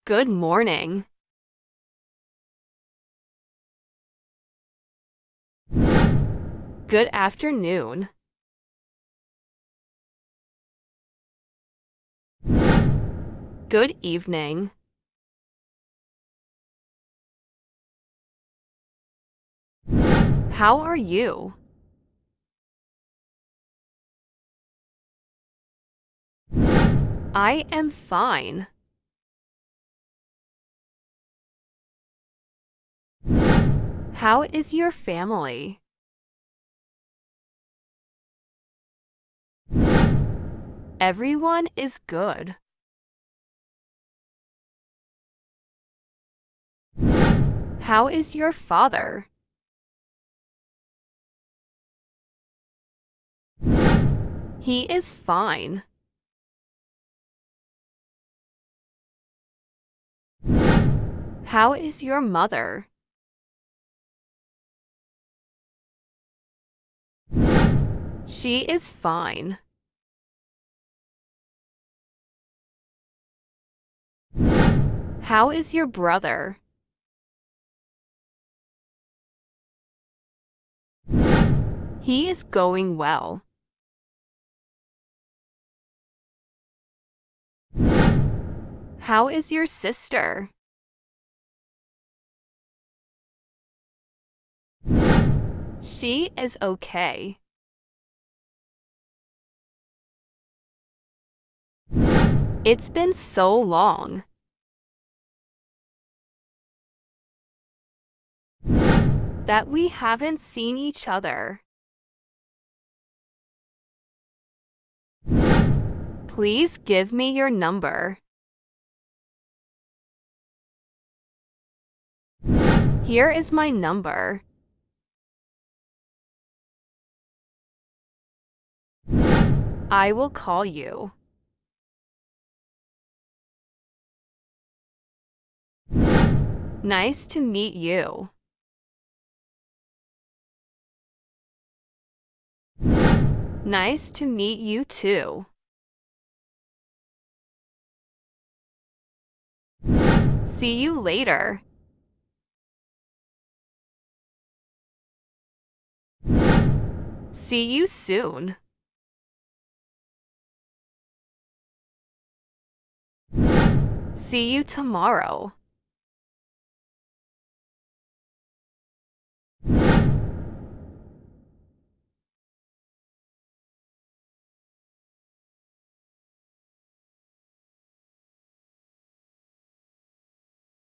Good morning. Good afternoon. Good evening. How are you? I am fine. How is your family? Everyone is good. How is your father? He is fine. How is your mother? She is fine. How is your brother? He is going well. How is your sister? She is okay. It's been so long that we haven't seen each other. Please give me your number. Here is my number. I will call you. Nice to meet you. Nice to meet you too. See you later. See you soon. See you tomorrow.